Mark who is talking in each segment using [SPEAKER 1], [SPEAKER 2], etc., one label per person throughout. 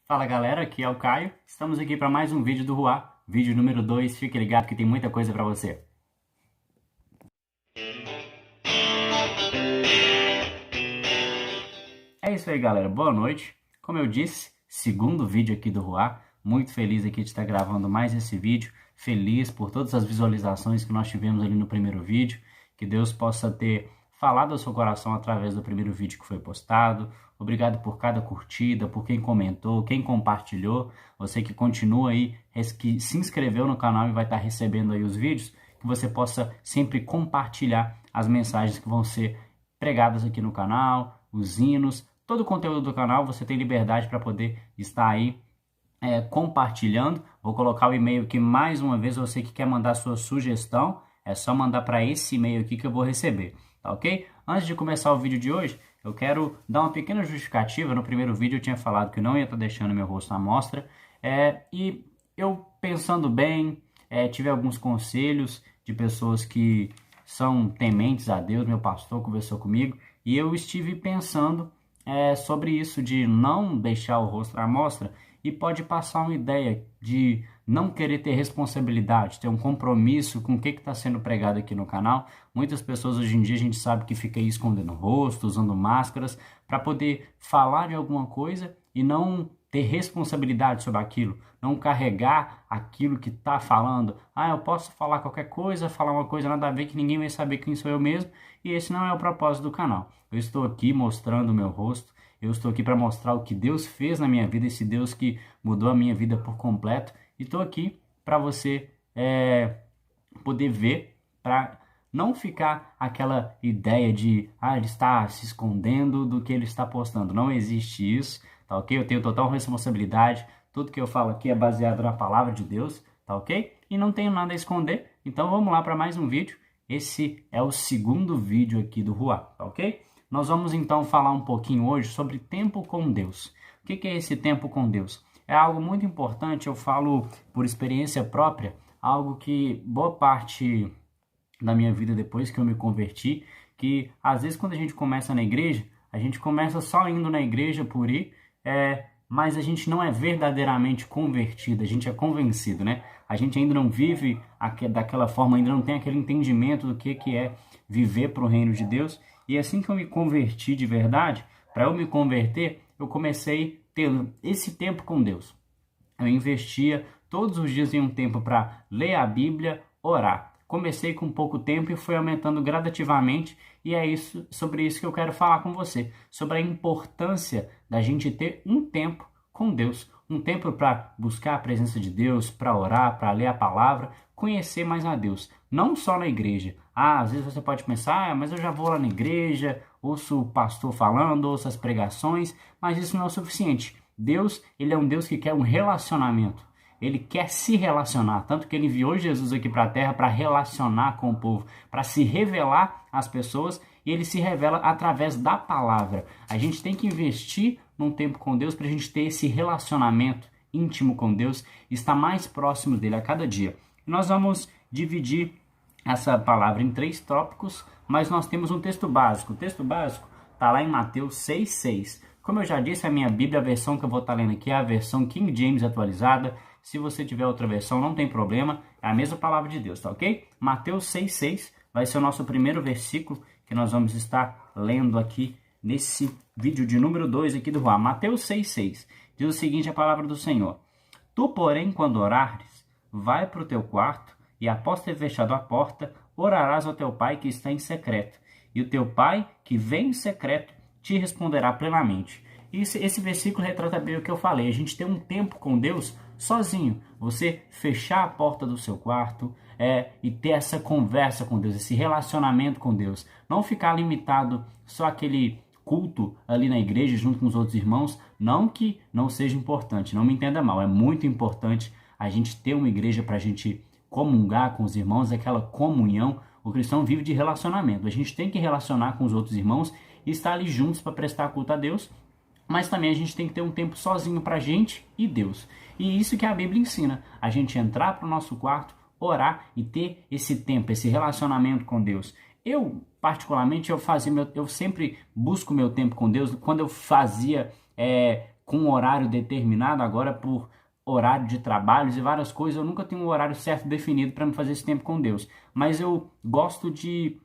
[SPEAKER 1] Fala galera, aqui é o Caio. Estamos aqui para mais um vídeo do Ruá, vídeo número 2. Fique ligado que tem muita coisa para você. É isso aí galera, boa noite. Como eu disse, segundo vídeo aqui do Ruá. Muito feliz aqui de estar gravando mais esse vídeo. Feliz por todas as visualizações que nós tivemos ali no primeiro vídeo. Que Deus possa ter falado ao seu coração através do primeiro vídeo que foi postado. Obrigado por cada curtida, por quem comentou, quem compartilhou. Você que continua aí, que se inscreveu no canal e vai estar recebendo aí os vídeos. Que você possa sempre compartilhar as mensagens que vão ser pregadas aqui no canal, os hinos, todo o conteúdo do canal. Você tem liberdade para poder estar aí compartilhando. Vou colocar o e-mail aqui mais uma vez. Você que quer mandar sua sugestão, é só mandar para esse e-mail aqui que eu vou receber, tá ok? Antes de começar o vídeo de hoje, eu quero dar uma pequena justificativa. No primeiro vídeo eu tinha falado que não ia estar deixando meu rosto à mostra, e eu pensando bem, tive alguns conselhos de pessoas que são tementes a Deus. Meu pastor conversou comigo e eu estive pensando sobre isso de não deixar o rosto à mostra, e pode passar uma ideia de não querer ter responsabilidade, ter um compromisso com o que está sendo pregado aqui no canal. Muitas pessoas hoje em dia a gente sabe que fica aí escondendo o rosto, usando máscaras, para poder falar de alguma coisa e não ter responsabilidade sobre aquilo, não carregar aquilo que está falando. Eu posso falar qualquer coisa, falar uma coisa nada a ver que ninguém vai saber quem sou eu mesmo, e esse não é o propósito do canal. Eu estou aqui mostrando o meu rosto, eu estou aqui para mostrar o que Deus fez na minha vida, esse Deus que mudou a minha vida por completo. E estou aqui para você poder ver, para não ficar aquela ideia de ele está se escondendo do que ele está postando. Não existe isso, tá ok? Eu tenho total responsabilidade. Tudo que eu falo aqui é baseado na palavra de Deus, tá ok? E não tenho nada a esconder. Então vamos lá para mais um vídeo. Esse é o segundo vídeo aqui do Ruá, tá ok? Nós vamos então falar um pouquinho hoje sobre tempo com Deus. O que é esse tempo com Deus? É algo muito importante. Eu falo por experiência própria, algo que boa parte da minha vida depois que eu me converti, que às vezes quando a gente começa na igreja, a gente começa só indo na igreja por ir, mas a gente não é verdadeiramente convertido, a gente é convencido, né? A gente ainda não vive daquela forma, ainda não tem aquele entendimento do que é viver para o reino de Deus. E assim que eu me converti de verdade, para eu me converter, eu comecei a ter esse tempo com Deus. Eu investia todos os dias em um tempo para ler a Bíblia, orar. Comecei com pouco tempo e fui aumentando gradativamente, e é sobre isso que eu quero falar com você, sobre a importância da gente ter um tempo com Deus, um tempo para buscar a presença de Deus, para orar, para ler a palavra, conhecer mais a Deus, não só na igreja. Às vezes você pode pensar, mas eu já vou lá na igreja, ouço o pastor falando, ouço as pregações, mas isso não é o suficiente. Deus, ele é um Deus que quer um relacionamento. Ele quer se relacionar, tanto que ele enviou Jesus aqui para a terra para relacionar com o povo, para se revelar às pessoas, e ele se revela através da palavra. A gente tem que investir num tempo com Deus para a gente ter esse relacionamento íntimo com Deus, estar mais próximo dele a cada dia. Nós vamos dividir essa palavra em 3 tópicos, mas nós temos um texto básico. O texto básico está lá em Mateus 6,6. Como eu já disse, a minha Bíblia, a versão que eu vou estar lendo aqui é a versão King James atualizada. Se você tiver outra versão, não tem problema, é a mesma palavra de Deus, tá ok? Mateus 6,6 vai ser o nosso primeiro versículo que nós vamos estar lendo aqui nesse vídeo de número 2 aqui do Ruá. Mateus 6,6 diz o seguinte, a palavra do Senhor: Tu, porém, quando orares, vai para o teu quarto, e após ter fechado a porta, orarás ao teu pai que está em secreto, e o teu pai que vem em secreto te responderá plenamente. Esse versículo retrata bem o que eu falei. A gente tem um tempo com Deus sozinho. Você fechar a porta do seu quarto e ter essa conversa com Deus, esse relacionamento com Deus. Não ficar limitado só àquele culto ali na igreja junto com os outros irmãos. Não que não seja importante, não me entenda mal. É muito importante a gente ter uma igreja para a gente comungar com os irmãos, aquela comunhão. O cristão vive de relacionamento. A gente tem que relacionar com os outros irmãos e estar ali juntos para prestar culto a Deus, mas também a gente tem que ter um tempo sozinho para a gente e Deus. E isso que a Bíblia ensina, a gente entrar para o nosso quarto, orar e ter esse tempo, esse relacionamento com Deus. Eu, particularmente, eu sempre busco meu tempo com Deus. Quando eu fazia com um horário determinado agora por horário de trabalhos e várias coisas. Eu nunca tenho um horário certo definido para me fazer esse tempo com Deus. Mas eu gosto de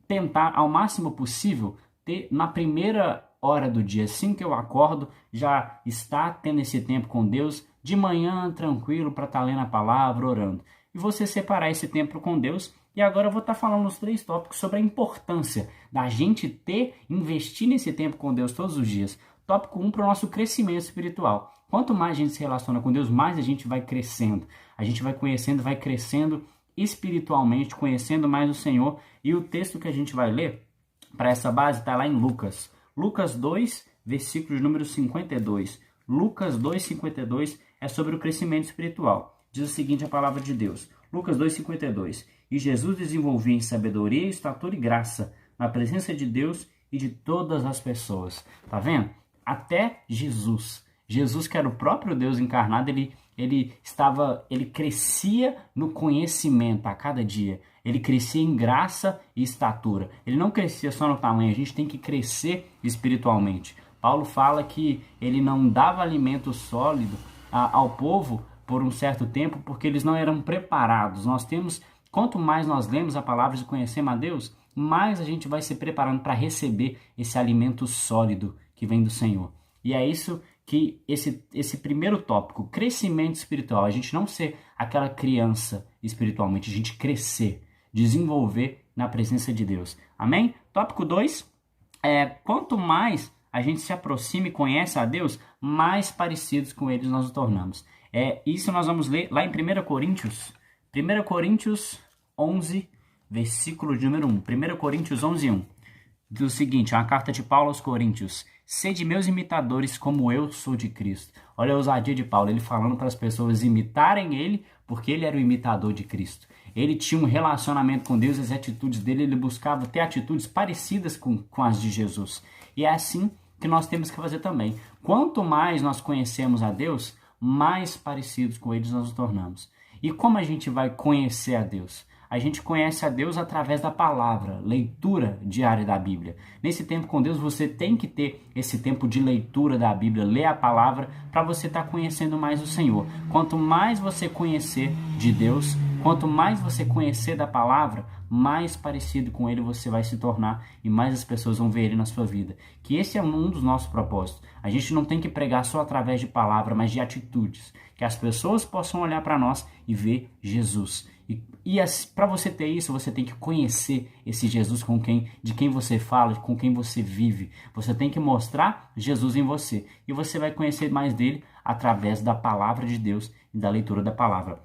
[SPEAKER 1] tentar ao máximo possível ter na primeira hora do dia, assim que eu acordo, já está tendo esse tempo com Deus, de manhã tranquilo para estar lendo a palavra, orando. E você separar esse tempo com Deus. E agora eu vou estar falando os 3 tópicos sobre a importância da gente investir nesse tempo com Deus todos os dias. Tópico 1 para o nosso crescimento espiritual. Quanto mais a gente se relaciona com Deus, mais a gente vai crescendo. A gente vai conhecendo, vai crescendo espiritualmente, conhecendo mais o Senhor. E o texto que a gente vai ler para essa base está lá em Lucas. Lucas 2, versículo de número 52. Lucas 2, 52 é sobre o crescimento espiritual. Diz o seguinte a palavra de Deus. Lucas 2, 52. E Jesus desenvolvia em sabedoria, estatura e graça, na presença de Deus e de todas as pessoas. Tá vendo? Até Jesus. Jesus, que era o próprio Deus encarnado, ele crescia no conhecimento a cada dia. Ele crescia em graça e estatura. Ele não crescia só no tamanho, a gente tem que crescer espiritualmente. Paulo fala que ele não dava alimento sólido ao povo por um certo tempo, porque eles não eram preparados. Quanto mais nós lemos a palavra e conhecemos a Deus, mais a gente vai se preparando para receber esse alimento sólido que vem do Senhor. E é isso que esse primeiro tópico, crescimento espiritual, a gente não ser aquela criança espiritualmente, a gente crescer, desenvolver na presença de Deus. Amém? Tópico 2, quanto mais a gente se aproxima e conhece a Deus, mais parecidos com eles nós nos tornamos. Isso nós vamos ler lá em 1 Coríntios 11, versículo de número 1. 1 Coríntios 11, 1. Diz o seguinte, uma carta de Paulo aos Coríntios. Sede meus imitadores como eu sou de Cristo. Olha a ousadia de Paulo, ele falando para as pessoas imitarem ele, porque ele era o imitador de Cristo. Ele tinha um relacionamento com Deus, as atitudes dele, ele buscava ter atitudes parecidas com as de Jesus. E é assim que nós temos que fazer também. Quanto mais nós conhecemos a Deus, mais parecidos com eles nós nos tornamos. E como a gente vai conhecer a Deus? A gente conhece a Deus através da palavra, leitura diária da Bíblia. Nesse tempo com Deus, você tem que ter esse tempo de leitura da Bíblia, ler a palavra, para você estar conhecendo mais o Senhor. Quanto mais você conhecer de Deus, quanto mais você conhecer da palavra, mais parecido com Ele você vai se tornar e mais as pessoas vão ver Ele na sua vida. Que esse é um dos nossos propósitos. A gente não tem que pregar só através de palavra, mas de atitudes. Que as pessoas possam olhar para nós e ver Jesus. E para você ter isso, você tem que conhecer esse Jesus de quem você fala, com quem você vive. Você tem que mostrar Jesus em você. E você vai conhecer mais dele através da palavra de Deus e da leitura da palavra.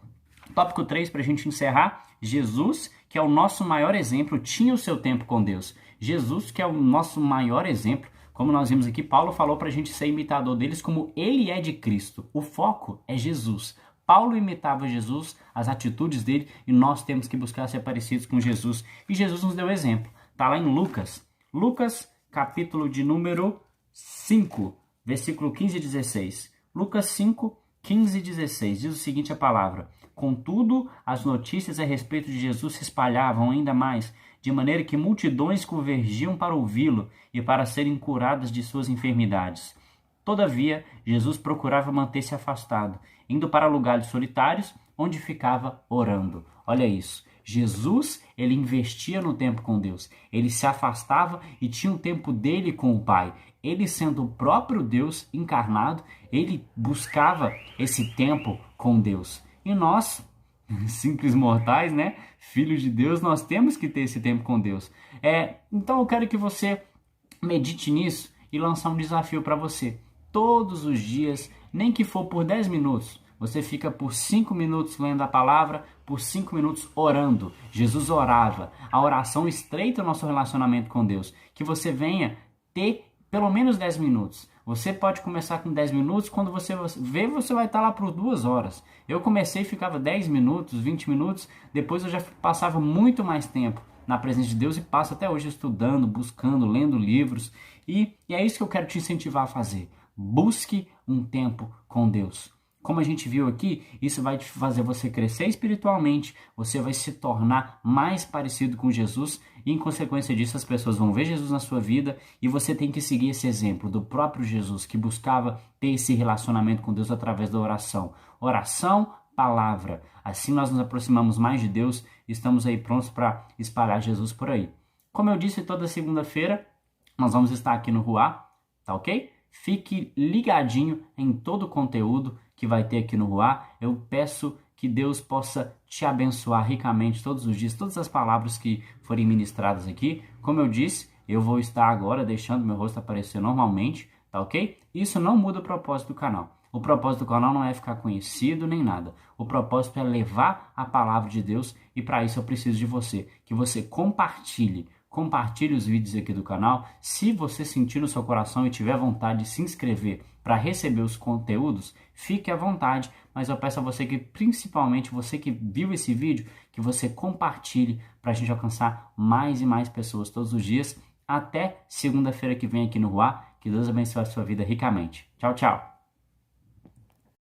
[SPEAKER 1] Tópico 3, para a gente encerrar. Jesus, que é o nosso maior exemplo, tinha o seu tempo com Deus. Jesus, que é o nosso maior exemplo, como nós vimos aqui, Paulo falou para a gente ser imitador deles como ele é de Cristo. O foco é Jesus. Paulo imitava Jesus, as atitudes dele, e nós temos que buscar ser parecidos com Jesus. E Jesus nos deu exemplo. Está lá em Lucas. Lucas, capítulo de número 5, versículo 15 e 16. Lucas 5, 15 e 16. Diz o seguinte a palavra. Contudo, as notícias a respeito de Jesus se espalhavam ainda mais, de maneira que multidões convergiam para ouvi-lo e para serem curadas de suas enfermidades. Todavia, Jesus procurava manter-se afastado, indo para lugares solitários, onde ficava orando. Olha isso. Jesus, ele investia no tempo com Deus. Ele se afastava e tinha um tempo dele com o Pai. Ele, sendo o próprio Deus encarnado, ele buscava esse tempo com Deus. E nós, simples mortais, né? Filhos de Deus, nós temos que ter esse tempo com Deus. Então eu quero que você medite nisso e lançar um desafio para você. Todos os dias, nem que for por 10 minutos, você fica por 5 minutos lendo a palavra, por 5 minutos orando. Jesus orava. A oração estreita o nosso relacionamento com Deus. Que você venha ter pelo menos 10 minutos. Você pode começar com 10 minutos, quando você vê, você vai estar lá por 2 horas. Eu comecei e ficava 10 minutos, 20 minutos, depois eu já passava muito mais tempo na presença de Deus e passo até hoje estudando, buscando, lendo livros. E é isso que eu quero te incentivar a fazer. Busque um tempo com Deus. Como a gente viu aqui, isso vai fazer você crescer espiritualmente, você vai se tornar mais parecido com Jesus e, em consequência disso, as pessoas vão ver Jesus na sua vida e você tem que seguir esse exemplo do próprio Jesus que buscava ter esse relacionamento com Deus através da oração. Oração, palavra. Assim nós nos aproximamos mais de Deus e estamos aí prontos para espalhar Jesus por aí. Como eu disse, toda segunda-feira nós vamos estar aqui no Ruá, tá ok? Fique ligadinho em todo o conteúdo que vai ter aqui no Ruá. Eu peço que Deus possa te abençoar ricamente todos os dias, todas as palavras que forem ministradas aqui. Como eu disse, eu vou estar agora deixando meu rosto aparecer normalmente, tá ok? Isso não muda o propósito do canal. O propósito do canal não é ficar conhecido nem nada. O propósito é levar a palavra de Deus e para isso eu preciso de você, que você compartilhe os vídeos aqui do canal. Se você sentir no seu coração e tiver vontade de se inscrever para receber os conteúdos, fique à vontade, mas eu peço a você que, principalmente você que viu esse vídeo, que você compartilhe para a gente alcançar mais e mais pessoas todos os dias. Até segunda-feira que vem aqui no Ruá. Que Deus abençoe a sua vida ricamente. Tchau, tchau!